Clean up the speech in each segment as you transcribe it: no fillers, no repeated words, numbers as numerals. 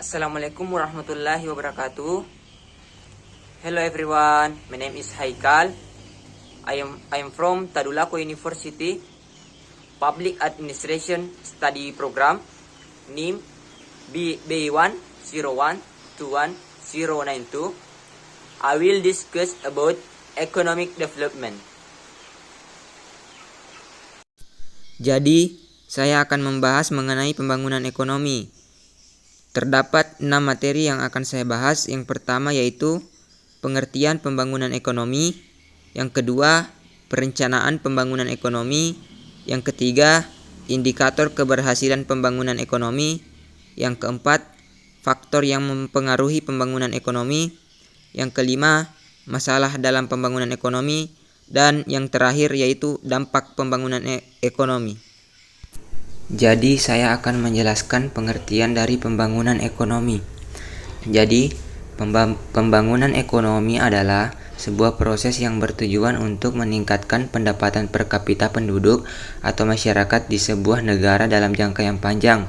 Assalamualaikum warahmatullahi wabarakatuh. Hello everyone, my name is Haikal. I am from Tadulako University Public Administration Study Program, NIM B101210092. I will discuss about economic development. Jadi, saya akan membahas mengenai pembangunan ekonomi. Terdapat 6 materi yang akan saya bahas. Yang pertama yaitu pengertian pembangunan ekonomi. Yang kedua, perencanaan pembangunan ekonomi. Yang ketiga, indikator keberhasilan pembangunan ekonomi. Yang keempat, faktor yang mempengaruhi pembangunan ekonomi. Yang kelima, masalah dalam pembangunan ekonomi. Dan yang terakhir yaitu dampak pembangunan ekonomi. Jadi saya akan menjelaskan pengertian dari pembangunan ekonomi. Jadi pembangunan ekonomi adalah sebuah proses yang bertujuan untuk meningkatkan pendapatan per kapita penduduk atau masyarakat di sebuah negara dalam jangka yang panjang,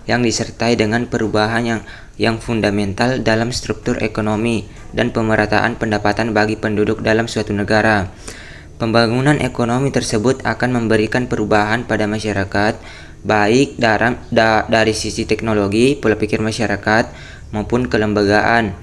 yang disertai dengan perubahan yang fundamental dalam struktur ekonomi dan pemerataan pendapatan bagi penduduk dalam suatu negara. Pembangunan ekonomi tersebut akan memberikan perubahan pada masyarakat, baik dari sisi teknologi, pola pikir masyarakat, maupun kelembagaan.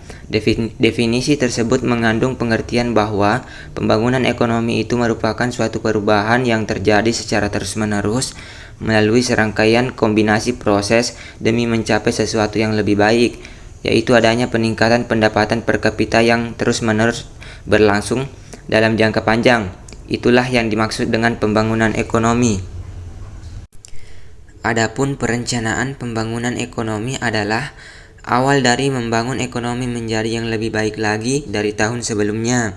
Definisi tersebut mengandung pengertian bahwa pembangunan ekonomi itu merupakan suatu perubahan yang terjadi secara terus-menerus melalui serangkaian kombinasi proses demi mencapai sesuatu yang lebih baik, yaitu adanya peningkatan pendapatan per kapita yang terus-menerus berlangsung dalam jangka panjang. Itulah yang dimaksud dengan pembangunan ekonomi. Adapun perencanaan pembangunan ekonomi adalah awal dari membangun ekonomi menjadi yang lebih baik lagi dari tahun sebelumnya.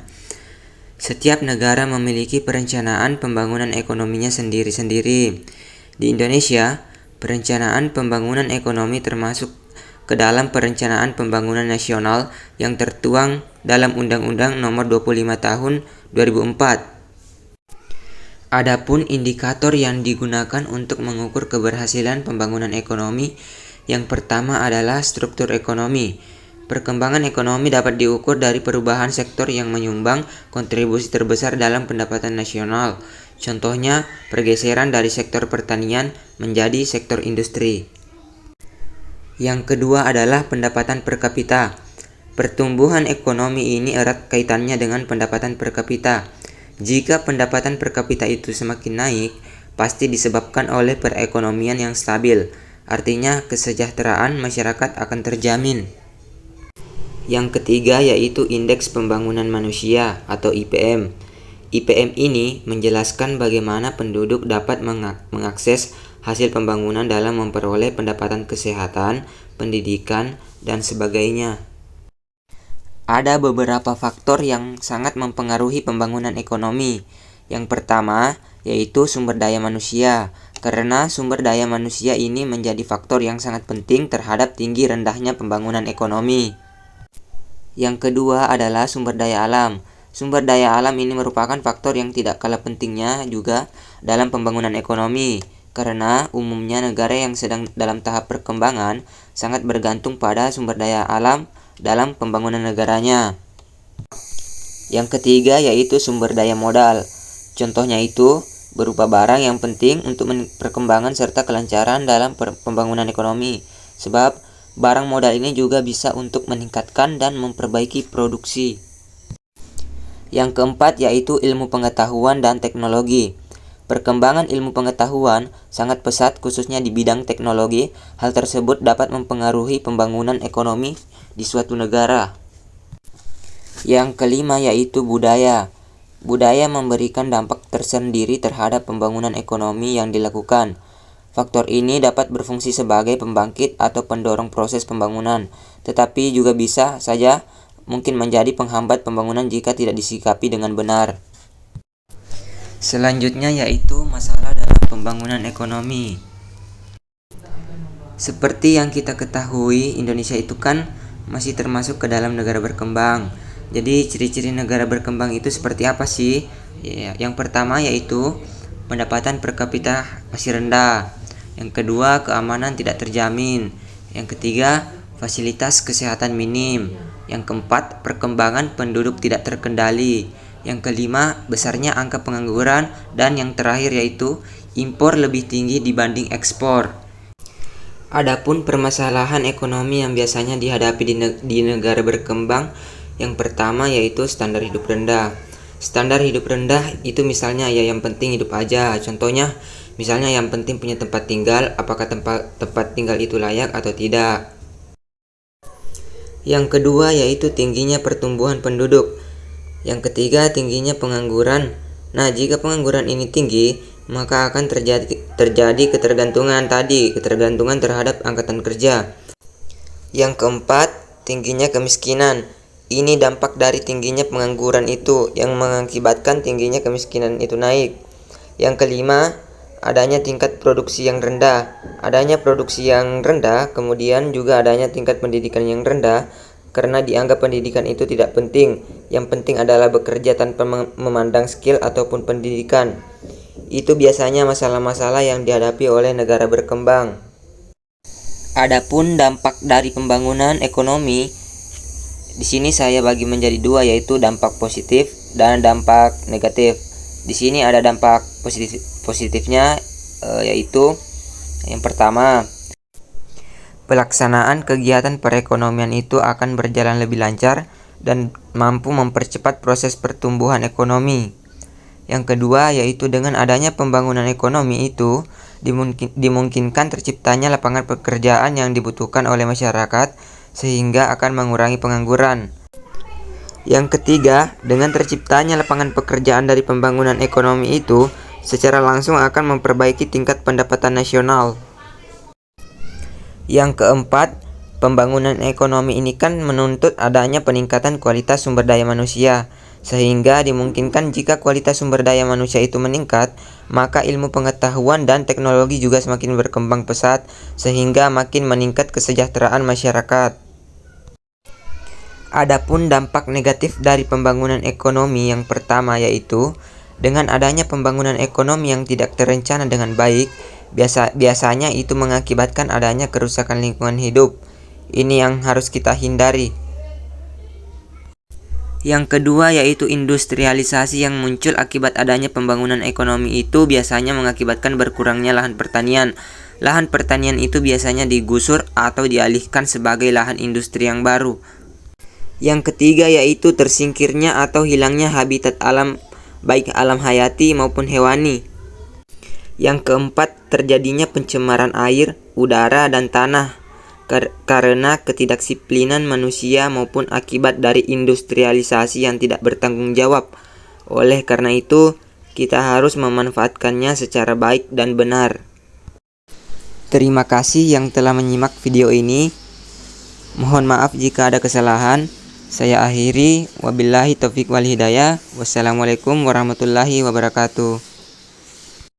Setiap negara memiliki perencanaan pembangunan ekonominya sendiri-sendiri. Di Indonesia, perencanaan pembangunan ekonomi termasuk ke dalam perencanaan pembangunan nasional yang tertuang dalam Undang-Undang Nomor 25 Tahun 2004. Adapun indikator yang digunakan untuk mengukur keberhasilan pembangunan ekonomi, yang pertama adalah struktur ekonomi. Perkembangan ekonomi dapat diukur dari perubahan sektor yang menyumbang kontribusi terbesar dalam pendapatan nasional. Contohnya, pergeseran dari sektor pertanian menjadi sektor industri. Yang kedua adalah pendapatan per kapita. Pertumbuhan ekonomi ini erat kaitannya dengan pendapatan per kapita. Jika pendapatan per kapita itu semakin naik, pasti disebabkan oleh perekonomian yang stabil. Artinya, kesejahteraan masyarakat akan terjamin. Yang ketiga yaitu Indeks Pembangunan Manusia atau IPM. IPM ini menjelaskan bagaimana penduduk dapat mengakses hasil pembangunan dalam memperoleh pendapatan kesehatan, pendidikan, dan sebagainya. Ada beberapa faktor yang sangat mempengaruhi pembangunan ekonomi. Yang pertama yaitu sumber daya manusia, karena sumber daya manusia ini menjadi faktor yang sangat penting terhadap tinggi rendahnya pembangunan ekonomi. Yang kedua adalah sumber daya alam. Sumber daya alam ini merupakan faktor yang tidak kalah pentingnya juga dalam pembangunan ekonomi, karena umumnya negara yang sedang dalam tahap perkembangan sangat bergantung pada sumber daya alam dalam pembangunan negaranya. Yang ketiga yaitu sumber daya modal. Contohnya itu berupa barang yang penting untuk perkembangan serta kelancaran dalam pembangunan ekonomi. Sebab barang modal ini juga bisa untuk meningkatkan dan memperbaiki produksi. Yang keempat yaitu ilmu pengetahuan dan teknologi. Perkembangan ilmu pengetahuan sangat pesat khususnya di bidang teknologi. Hal tersebut dapat mempengaruhi pembangunan ekonomi di suatu negara. Yang kelima yaitu budaya. Budaya memberikan dampak tersendiri terhadap pembangunan ekonomi yang dilakukan. Faktor ini dapat berfungsi sebagai pembangkit atau pendorong proses pembangunan, tetapi juga bisa saja mungkin menjadi penghambat pembangunan jika tidak disikapi dengan benar. Selanjutnya yaitu masalah dalam pembangunan ekonomi. Seperti yang kita ketahui, Indonesia itu kan masih termasuk ke dalam negara berkembang. Jadi ciri-ciri negara berkembang itu seperti apa sih? Yang pertama yaitu pendapatan per kapita masih rendah. Yang kedua, keamanan tidak terjamin. Yang ketiga, fasilitas kesehatan minim. Yang keempat, perkembangan penduduk tidak terkendali. Yang kelima, besarnya angka pengangguran. Dan yang terakhir yaitu impor lebih tinggi dibanding ekspor. Adapun permasalahan ekonomi yang biasanya dihadapi di negara berkembang, yang pertama yaitu standar hidup rendah. Standar hidup rendah itu misalnya ya yang penting hidup aja. Contohnya misalnya yang penting punya tempat tinggal, apakah tempat tinggal itu layak atau tidak. Yang kedua yaitu tingginya pertumbuhan penduduk. Yang ketiga tingginya pengangguran. Nah, jika pengangguran ini tinggi, maka akan terjadi ketergantungan terhadap angkatan kerja. Yang keempat, tingginya kemiskinan. Ini dampak dari tingginya pengangguran itu yang mengakibatkan tingginya kemiskinan itu naik. Yang kelima, adanya tingkat produksi yang rendah. Adanya produksi yang rendah, kemudian juga adanya tingkat pendidikan yang rendah, karena dianggap pendidikan itu tidak penting. Yang penting adalah bekerja tanpa memandang skill ataupun pendidikan. Itu biasanya masalah-masalah yang dihadapi oleh negara berkembang. Adapun dampak dari pembangunan ekonomi, di sini saya bagi menjadi dua, yaitu dampak positif dan dampak negatif. Di sini ada dampak positifnya, yaitu yang pertama, pelaksanaan kegiatan perekonomian itu akan berjalan lebih lancar dan mampu mempercepat proses pertumbuhan ekonomi. Yang kedua yaitu dengan adanya pembangunan ekonomi itu dimungkinkan terciptanya lapangan pekerjaan yang dibutuhkan oleh masyarakat sehingga akan mengurangi pengangguran. Yang ketiga, dengan terciptanya lapangan pekerjaan dari pembangunan ekonomi itu secara langsung akan memperbaiki tingkat pendapatan nasional. Yang keempat, pembangunan ekonomi ini kan menuntut adanya peningkatan kualitas sumber daya manusia. Sehingga dimungkinkan jika kualitas sumber daya manusia itu meningkat, maka ilmu pengetahuan dan teknologi juga semakin berkembang pesat, sehingga makin meningkat kesejahteraan masyarakat. Adapun dampak negatif dari pembangunan ekonomi yang pertama yaitu, dengan adanya pembangunan ekonomi yang tidak terencana dengan baik, biasanya itu mengakibatkan adanya kerusakan lingkungan hidup. Ini yang harus kita hindari. Yang kedua yaitu industrialisasi yang muncul akibat adanya pembangunan ekonomi itu biasanya mengakibatkan berkurangnya lahan pertanian. Lahan pertanian itu biasanya digusur atau dialihkan sebagai lahan industri yang baru. Yang ketiga yaitu tersingkirnya atau hilangnya habitat alam, baik alam hayati maupun hewani. Yang keempat, terjadinya pencemaran air, udara, dan tanah karena ketidakdisiplinan manusia maupun akibat dari industrialisasi yang tidak bertanggung jawab. Oleh karena itu, kita harus memanfaatkannya secara baik dan benar. Terima kasih yang telah menyimak video ini. Mohon maaf jika ada kesalahan. Saya akhiri, wabillahi taufiq wal hidayah. Wassalamualaikum warahmatullahi wabarakatuh.